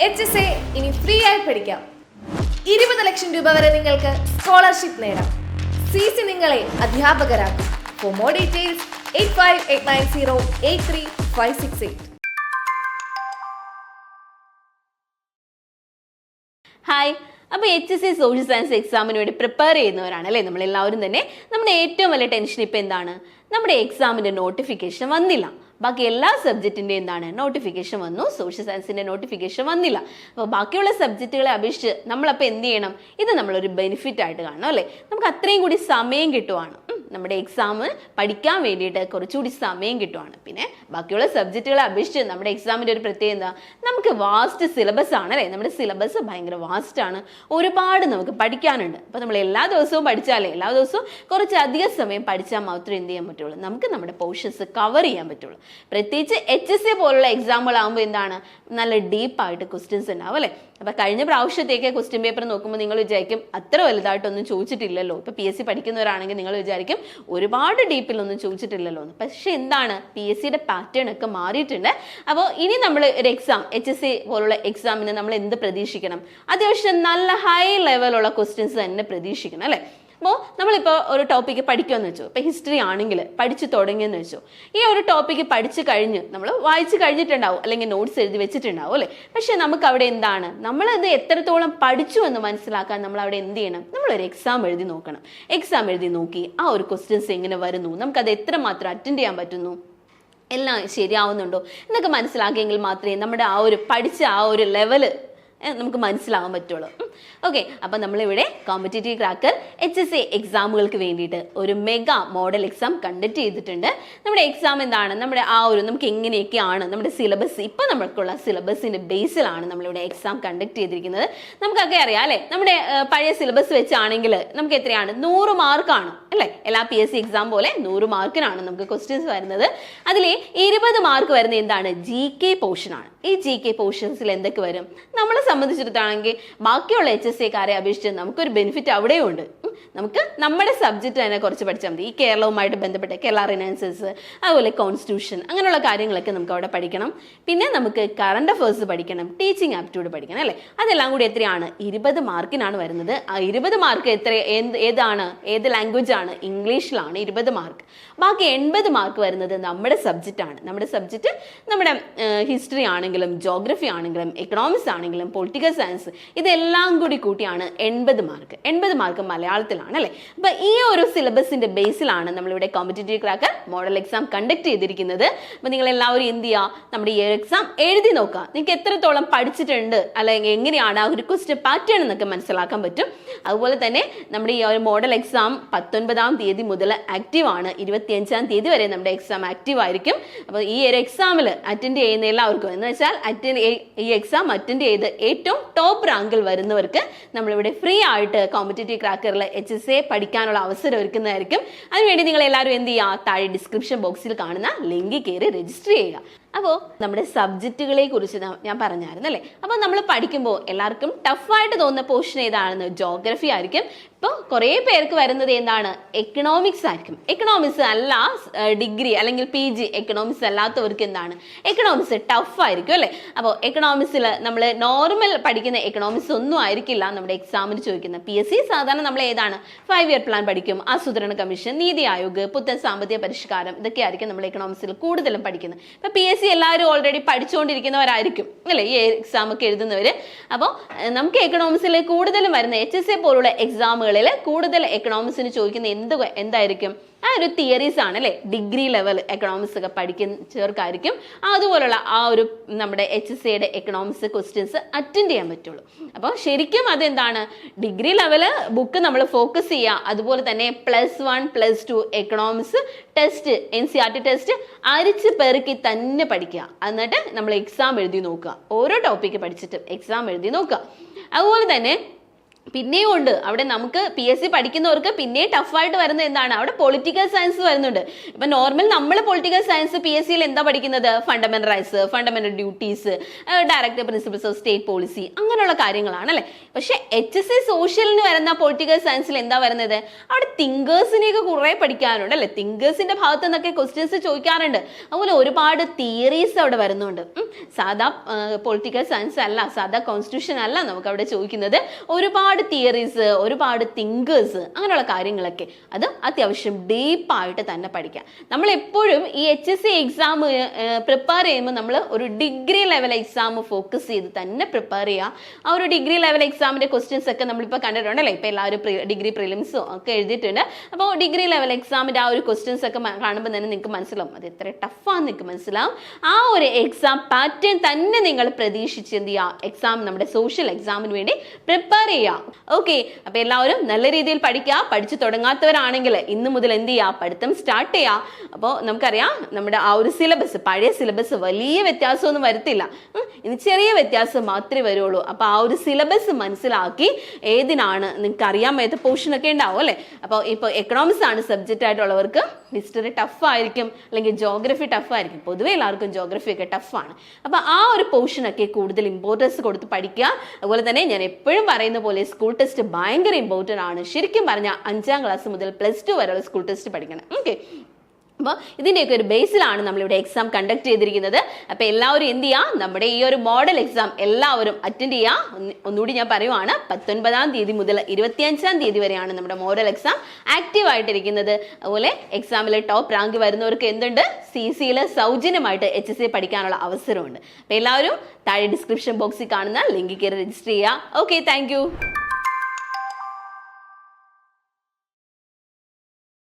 HSA ഇനി free ആയി പഠിക്കാം. 20 ലക്ഷം രൂപ വരെ നിങ്ങൾക്ക് സ്കോളർഷിപ്പ് നേടാം. CC നിങ്ങളെ അധ്യാപകരാക്കും. For more details 8589083568. ഹായ്, അപ്പോൾ HSC സോഷ്യൽ സയൻസ് എക്സാമിന് വേണ്ടി പ്രിപ്പയർ ചെയ്യുന്നവരാണ് അല്ലേ നമ്മളെല്ലാവരും തന്നെ. നമ്മുടെ ഏറ്റവും വലിയ ടെൻഷൻ ഇപ്പം എന്താണ്? നമ്മുടെ എക്സാമിൻ്റെ നോട്ടിഫിക്കേഷൻ വന്നില്ല. ബാക്കി എല്ലാ സബ്ജക്റ്റിൻ്റെ എന്താണ് നോട്ടിഫിക്കേഷൻ വന്നു, സോഷ്യൽ സയൻസിൻ്റെ നോട്ടിഫിക്കേഷൻ വന്നില്ല. അപ്പോൾ ബാക്കിയുള്ള സബ്ജക്റ്റുകളെ അപേക്ഷിച്ച് നമ്മളപ്പോൾ എന്ത് ചെയ്യണം? ഇത് നമ്മളൊരു ബെനിഫിറ്റ് ആയിട്ട് കാണണം അല്ലേ. നമുക്ക് അത്രയും കൂടി സമയം കിട്ടുവാണ്, നമ്മുടെ എക്സാം പഠിക്കാൻ വേണ്ടിയിട്ട് കുറച്ചുകൂടി സമയം കിട്ടുവാണ്. പിന്നെ ബാക്കിയുള്ള സബ്ജക്റ്റുകളെ അപേക്ഷിച്ച് നമ്മുടെ എക്സാമിൻ്റെ ഒരു പ്രത്യേകത എന്താ? നമുക്ക് വാസ്റ്റ് സിലബസ് ആണ് അല്ലേ. നമ്മുടെ സിലബസ് ഭയങ്കര വാസ്റ്റ് ആണ്, ഒരുപാട് നമുക്ക് പഠിക്കാനുണ്ട്. അപ്പോൾ നമ്മൾ എല്ലാ ദിവസവും പഠിച്ചാലേ, എല്ലാ ദിവസവും കുറച്ചധികം സമയം പഠിച്ചാൽ മാത്രമേ എന്ത് ചെയ്യാൻ പറ്റുള്ളൂ? നമുക്ക് നമ്മുടെ പോർഷൻസ് കവർ ചെയ്യാൻ പറ്റുള്ളൂ. പ്രത്യേകിച്ച് HSC പോലുള്ള എക്സാമുകളാകുമ്പോൾ എന്താണ്, നല്ല ഡീപ്പായിട്ട് ക്വസ്റ്റ്യൻസ് ഉണ്ടാവും അല്ലേ. അപ്പോൾ കഴിഞ്ഞ പ്രാവശ്യത്തേക്ക് ക്വസ്റ്റ്യൻ പേപ്പർ നോക്കുമ്പോൾ നിങ്ങൾ വിചാരിക്കും അത്ര വലുതായിട്ടൊന്നും ചോദിച്ചിട്ടില്ലല്ലോ. ഇപ്പോൾ PSC പഠിക്കുന്നവരാണെങ്കിൽ നിങ്ങൾ വിചാരിക്കും ഒരുപാട് ഡീപ്പിലൊന്നും ചോദിച്ചിട്ടില്ലല്ലോ എന്ന്. പക്ഷെ എന്താണ്, PSCയുടെ പാറ്റേൺ ഒക്കെ മാറിയിട്ടുണ്ട്. അപ്പോൾ ഇനി നമ്മൾ ഒരു എക്സാം, HSC പോലുള്ള എക്സാമിന് നമ്മൾ എന്ത് പ്രതീക്ഷിക്കണം? അത്യാവശ്യം നല്ല ഹൈ ലെവലുള്ള ക്വസ്റ്റ്യൻസ് തന്നെ പ്രതീക്ഷിക്കണം അല്ലേ. അപ്പോൾ നമ്മളിപ്പോൾ ഒരു ടോപ്പിക്ക് പഠിക്കുമെന്ന് വെച്ചു, ഇപ്പോൾ ഹിസ്റ്ററി ആണെങ്കിൽ പഠിച്ചു തുടങ്ങിയെന്ന് വെച്ചു. ഈ ഒരു ടോപ്പിക്ക് പഠിച്ചു കഴിഞ്ഞ് നമ്മൾ വായിച്ചു കഴിഞ്ഞിട്ടുണ്ടാവും, അല്ലെങ്കിൽ നോട്ട്സ് എഴുതി വെച്ചിട്ടുണ്ടാവും അല്ലേ. പക്ഷെ നമുക്ക് അവിടെ എന്താണ്, നമ്മളത് എത്രത്തോളം പഠിച്ചു എന്ന് മനസ്സിലാക്കാൻ നമ്മൾ അവിടെ എന്ത് ചെയ്യണം? നമ്മളൊരു എക്സാം എഴുതി നോക്കണം. എക്സാം എഴുതി നോക്കി ആ ഒരു ക്വസ്റ്റ്യൻസ് എങ്ങനെ വരുന്നു, നമുക്കത് എത്രമാത്രം അറ്റൻഡ് ചെയ്യാൻ പറ്റുന്നു, എല്ലാം ശരിയാവുന്നുണ്ടോ എന്നൊക്കെ മനസ്സിലാക്കിയെങ്കിൽ മാത്രമേ നമ്മുടെ ആ ഒരു പഠിച്ച ആ ഒരു ലെവല് നമുക്ക് മനസ്സിലാവാൻ പറ്റുള്ളൂ. ഓക്കെ, അപ്പം നമ്മളിവിടെ കോമ്പറ്റേറ്റീവ് ക്രാക്കർ HSC എക്സാമുകൾക്ക് വേണ്ടിയിട്ട് ഒരു മെഗാ മോഡൽ എക്സാം കണ്ടക്ട് ചെയ്തിട്ടുണ്ട്. നമ്മുടെ എക്സാം എന്താണ്, നമ്മുടെ ആ ഒരു നമുക്ക് എങ്ങനെയൊക്കെയാണ് നമ്മുടെ സിലബസ്, ഇപ്പം നമുക്കുള്ള സിലബസിൻ്റെ ബേസിലാണ് നമ്മളിവിടെ എക്സാം കണ്ടക്ട് ചെയ്തിരിക്കുന്നത്. നമുക്കൊക്കെ അറിയാം അല്ലേ, നമ്മുടെ പഴയ സിലബസ് വെച്ചാണെങ്കിൽ നമുക്ക് എത്രയാണ്? 100 മാർക്കാണ് അല്ലേ. എല്ലാ PSC എക്സാം പോലെ 100 മാർക്കിനാണ് നമുക്ക് ക്വസ്റ്റ്യൻസ് വരുന്നത്. അതിൽ 20 മാർക്ക് വരുന്നത് എന്താണ്? GK പോർഷനാണ്. ഈ GK പോർഷൻസിൽ എന്തൊക്കെ വരും? നമ്മളെ സംബന്ധിച്ചിടത്താണെങ്കിൽ ബാക്കിയുള്ള HSCക്കാരെ അപേക്ഷിച്ച് നമുക്കൊരു ബെനിഫിറ്റ് അവിടെയും ഉണ്ട്. നമുക്ക് നമ്മുടെ സബ്ജക്റ്റ് തന്നെ കുറച്ച് പഠിച്ചാൽ മതി. ഈ കേരളവുമായിട്ട് ബന്ധപ്പെട്ട കേരള റിനൻസസ്, അതുപോലെ കോൺസ്റ്റിറ്റ്യൂഷൻ, അങ്ങനെയുള്ള കാര്യങ്ങളൊക്കെ നമുക്ക് അവിടെ പഠിക്കണം. പിന്നെ നമുക്ക് കറണ്ട് അഫേഴ്സ് പഠിക്കണം, ടീച്ചിങ് ആപ്റ്റിറ്റ്യൂഡ് പഠിക്കണം അല്ലേ. അതെല്ലാം കൂടി എത്രയാണ്? 20 മാർക്കിനാണ് വരുന്നത്. ആ 20 മാർക്ക് ഏതാണ്, ഏത് ലാംഗ്വേജ് ആണ്? ഇംഗ്ലീഷിലാണ് 20 മാർക്ക്. ബാക്കി 80 മാർക്ക് വരുന്നത് നമ്മുടെ സബ്ജക്റ്റ് ആണ്. നമ്മുടെ സബ്ജക്റ്റ് നമ്മുടെ ഹിസ്റ്ററി ആണെങ്കിലും ജോഗ്രഫി ആണെങ്കിലും എക്കണോമിക്സ് ആണെങ്കിലും പൊളിറ്റിക്കൽ സയൻസ്, ഇതെല്ലാം കൂടി കൂട്ടിയാണ് 80 മാർക്ക്. 80 മാർക്ക് മലയാളത്തിലാണ് അല്ലേ. അപ്പൊ ഈ ഒരു സിലബസിന്റെ ബേസിലാണ് നമ്മളിവിടെ competitive cracker model exam conduct ചെയ്തിരിക്കുന്നത്. അപ്പൊ നിങ്ങൾ എല്ലാവരും എന്ത് ചെയ്യുക? നമ്മുടെ ഈ എക്സാം എഴുതി നോക്കുക. നിങ്ങൾക്ക് എത്രത്തോളം പഠിച്ചിട്ടുണ്ട്, അല്ലെങ്കിൽ എങ്ങനെയാണ് ആ ഒരു ക്വസ്റ്റ്യൻ പാറ്റേൺ എന്നൊക്കെ മനസ്സിലാക്കാൻ പറ്റും. അതുപോലെ തന്നെ നമ്മുടെ ഈ ഒരു മോഡൽ എക്സാം 19-ാം തീയതി മുതൽ ആക്റ്റീവ് ആണ്. 25-ാം തീയതി വരെ നമ്മുടെ എക്സാം ആക്റ്റീവ് ആയിരിക്കും. അപ്പോൾ ഈ ഒരു എക്സാമിൽ അറ്റൻഡ് ചെയ്യുന്ന എല്ലാവർക്കും, എന്ന് വെച്ചാൽ ഈ എക്സാം അറ്റൻഡ് ചെയ്ത് ഏറ്റവും ടോപ്പ് റാങ്കിൽ വരുന്നവർക്ക് നമ്മളിവിടെ ഫ്രീ ആയിട്ട് കോമ്പറ്റേറ്റീവ് ക്രാക്കറിൽ HSA പഠിക്കാനുള്ള അവസരം ഒരുക്കുന്നതായിരിക്കും. അതിനുവേണ്ടി നിങ്ങൾ എല്ലാവരും എന്ത് ചെയ്യുക? താഴെ ഡിസ്ക്രിപ്ഷൻ ബോക്സിൽ കാണുന്ന ലിങ്കിൽ കയറി രജിസ്റ്റർ ചെയ്യുക. അപ്പോൾ നമ്മുടെ സബ്ജക്റ്റുകളെ കുറിച്ച് ഞാൻ പറഞ്ഞായിരുന്നു അല്ലേ. അപ്പോൾ നമ്മൾ പഠിക്കുമ്പോൾ എല്ലാവർക്കും ടഫായിട്ട് തോന്നുന്ന പോർഷൻ ഏതാണെന്ന്? ജോഗ്രഫി ആയിരിക്കും. ഇപ്പോൾ കുറേ പേർക്ക് വരുന്നത് എന്താണ്? എക്കണോമിക്സ് ആയിരിക്കും. എക്കണോമിക്സ് അല്ല, ഡിഗ്രി അല്ലെങ്കിൽ PG എക്കണോമിക്സ് അല്ലാത്തവർക്ക് എന്താണ്? എക്കണോമിക്സ് ടഫായിരിക്കും അല്ലേ. അപ്പോൾ എക്കണോമിക്സിൽ നമ്മൾ നോർമൽ പഠിക്കുന്ന എക്കണോമിക്സ് ഒന്നും ആയിരിക്കില്ല നമ്മുടെ എക്സാമിന് ചോദിക്കുന്നത്. PSC സാധാരണ നമ്മൾ ഏതാണ്? 5 ഇയർ പ്ലാൻ പഠിക്കും, ആസൂത്രണ കമ്മീഷൻ, നീതി ആയോഗ്, പുത്തൻ സാമ്പത്തിക പരിഷ്കാരം, ഇതൊക്കെ ആയിരിക്കും നമ്മൾ എക്കണോമിക്സിൽ കൂടുതലും പഠിക്കുന്നത്. ഇപ്പോൾ PSC എല്ലാവരും ഓൾറെഡി പഠിച്ചുകൊണ്ടിരിക്കുന്നവരായിരിക്കും അല്ലേ, ഈ എക്സാം ഒക്കെ എഴുതുന്നവർ. അപ്പോൾ നമുക്ക് എക്കണോമിക്സിൽ കൂടുതലും വരുന്ന HSA പോലുള്ള എക്സാമുകളിൽ കൂടുതൽ എക്കണോമിക്സിന് ചോദിക്കുന്ന എന്തായിരിക്കും? ആ ഒരു തിയറീസ് ആണ് അല്ലേ. ഡിഗ്രി ലെവൽ എക്കണോമിക്സ് ഒക്കെ പഠിക്കുന്നവർക്കായിരിക്കും അതുപോലുള്ള ആ ഒരു നമ്മുടെ HSAയുടെ എക്കണോമിക്സ് ക്വസ്റ്റ്യൻസ് അറ്റൻഡ് ചെയ്യാൻ പറ്റുള്ളൂ. അപ്പോൾ ശരിക്കും അതെന്താണ്? ഡിഗ്രി ലെവൽ ബുക്ക് നമ്മൾ ഫോക്കസ് ചെയ്യുക. അതുപോലെ തന്നെ +1 +2 എക്കണോമിക്സ് ടെസ്റ്റ്, NCERT ടെസ്റ്റ് അരിച്ച് പെറുക്കി തന്നെ പഠിക്കുക. എന്നിട്ട് നമ്മൾ എക്സാം എഴുതി നോക്കുക. ഓരോ ടോപ്പിക്ക് പഠിച്ചിട്ട് എക്സാം എഴുതി നോക്കുക. അതുപോലെ തന്നെ പിന്നെയും ഉണ്ട് അവിടെ നമുക്ക് PSC പഠിക്കുന്നവർക്ക് പിന്നെ ടഫായിട്ട് വരുന്നത് എന്താണ്, അവിടെ പൊളിറ്റിക്കൽ സയൻസ് വരുന്നുണ്ട്. ഇപ്പൊ നോർമൽ നമ്മൾ പൊളിറ്റിക്കൽ സയൻസ് PSCയിൽ എന്താ പഠിക്കുന്നത്, fundamental rights, fundamental duties, director principles of state policy, അങ്ങനെയുള്ള കാര്യങ്ങളാണ് അല്ലെ. പക്ഷെ HSC സോഷ്യലിന് വരുന്ന പൊളിറ്റിക്കൽ സയൻസിൽ എന്താ വരുന്നത്, അവിടെ തിങ്കേഴ്സിനെയൊക്കെ കുറെ പഠിക്കാനുണ്ട് അല്ലെ. തിങ്കേഴ്സിന്റെ ഭാഗത്ത് നിന്നൊക്കെ ക്വസ്റ്റ്യൻസ് ചോദിക്കാറുണ്ട്. അതുപോലെ ഒരുപാട് തിയറീസ് അവിടെ വരുന്നുണ്ട്. സാധാ പൊളിറ്റിക്കൽ സയൻസ് അല്ല, സാധാ കോൺസ്റ്റിറ്റ്യൂഷൻ അല്ല നമുക്ക് അവിടെ ചോദിക്കുന്നത്. ഒരുപാട് തിയറീസ്, ഒരുപാട് തിങ്കേഴ്സ്, അങ്ങനെയുള്ള കാര്യങ്ങളൊക്കെ അത് അത്യാവശ്യം ഡീപ്പായിട്ട് തന്നെ പഠിക്കാം. നമ്മൾ എപ്പോഴും ഈ HSC എക്സാം പ്രിപ്പയർ ചെയ്യുമ്പോൾ നമ്മൾ ഒരു ഡിഗ്രി ലെവൽ എക്സാം ഫോക്കസ് ചെയ്ത് തന്നെ പ്രിപ്പയർ ചെയ്യുക. ആ ഒരു ഡിഗ്രി ലെവൽ എക്സാമിന്റെ ക്വസ്റ്റ്യൻസ് ഒക്കെ നമ്മളിപ്പോൾ കണ്ടിട്ടുണ്ടല്ലേ. ഇപ്പൊ എല്ലാവരും ഡിഗ്രി പ്രിലിംസും ഒക്കെ എഴുതിയിട്ടുണ്ട്. അപ്പോൾ ഡിഗ്രി ലെവൽ എക്സാമിന്റെ ആ ഒരു ക്വസ്റ്റ്യൻസ് ഒക്കെ കാണുമ്പോൾ തന്നെ നിങ്ങൾക്ക് മനസ്സിലാവും അത് എത്ര ടഫാന്ന് നിങ്ങൾക്ക് മനസ്സിലാവും. ആ ഒരു എക്സാം പാറ്റേൺ തന്നെ നിങ്ങൾ പ്രതീക്ഷിച്ച് എന്ത് ചെയ്യുക, എക്സാം നമ്മുടെ സോഷ്യൽ എക്സാമിന് വേണ്ടി പ്രിപ്പയർ ചെയ്യുക. ഓക്കെ, അപ്പൊ എല്ലാവരും നല്ല രീതിയിൽ പഠിക്കുക. പഠിച്ചു തുടങ്ങാത്തവരാണെങ്കിൽ ഇന്ന് മുതൽ എന്ത് ചെയ്യുക, പഠിത്തം സ്റ്റാർട്ട് ചെയ്യുക. അപ്പോൾ നമുക്കറിയാം നമ്മുടെ ആ ഒരു സിലബസ്, പഴയ സിലബസ് വലിയ വ്യത്യാസമൊന്നും വരത്തില്ല, ഇനി ചെറിയ വ്യത്യാസം മാത്രമേ വരുള്ളൂ. അപ്പൊ ആ ഒരു സിലബസ് മനസ്സിലാക്കി ഏതിനാണ് നിങ്ങൾക്ക് അറിയാൻ പറ്റാത്ത പോർഷൻ ഒക്കെ ഉണ്ടാവും അല്ലെ. അപ്പോൾ ഇപ്പോൾ എക്കണോമിക്സ് ആണ് സബ്ജക്റ്റ് ആയിട്ടുള്ളവർക്ക് ഹിസ്റ്ററി ടഫ് ആയിരിക്കും, അല്ലെങ്കിൽ ജോഗ്രഫി ടഫ് ആയിരിക്കും. പൊതുവെ എല്ലാവർക്കും ജോഗ്രഫി ഒക്കെ ടഫാണ്. അപ്പൊ ആ ഒരു പോർഷനൊക്കെ കൂടുതൽ ഇമ്പോർട്ടൻസ് കൊടുത്ത് പഠിക്കുക. അതുപോലെ തന്നെ ഞാൻ എപ്പോഴും പറയുന്ന പോലെ സ്കൂൾ ടെസ്റ്റ് ഭയങ്കര ഇമ്പോർട്ടൻ്റ് ആണ്. ശരിക്കും പറഞ്ഞാൽ 5ാം ക്ലാസ് മുതൽ +2 വരെയുള്ള സ്കൂൾ ടെസ്റ്റ് പഠിക്കണം. ഓക്കെ, അപ്പോൾ ഇതിൻ്റെയൊക്കെ ഒരു ബേസിലാണ് നമ്മളിവിടെ എക്സാം കണ്ടക്ട് ചെയ്തിരിക്കുന്നത്. അപ്പോൾ എല്ലാവരും എന്ത് ചെയ്യുക, നമ്മുടെ ഈ ഒരു മോഡൽ എക്സാം എല്ലാവരും അറ്റൻഡ് ചെയ്യുക. ഒന്നുകൂടി ഞാൻ പറയുവാണ്, 19-ാം തീയതി മുതൽ 25-ാം തീയതി വരെയാണ് നമ്മുടെ മോഡൽ എക്സാം ആക്റ്റീവ് ആയിട്ടിരിക്കുന്നത്. അതുപോലെ എക്സാമിൽ ടോപ്പ് റാങ്ക് വരുന്നവർക്ക് എന്തുണ്ട്, CCയിൽ സൗജന്യമായിട്ട് HSC പഠിക്കാനുള്ള അവസരമുണ്ട്. അപ്പോൾ എല്ലാവരും താഴെ ഡിസ്ക്രിപ്ഷൻ ബോക്സിൽ കാണുന്ന ലിങ്കിൽ കയറി രജിസ്റ്റർ ചെയ്യുക. Okay, thank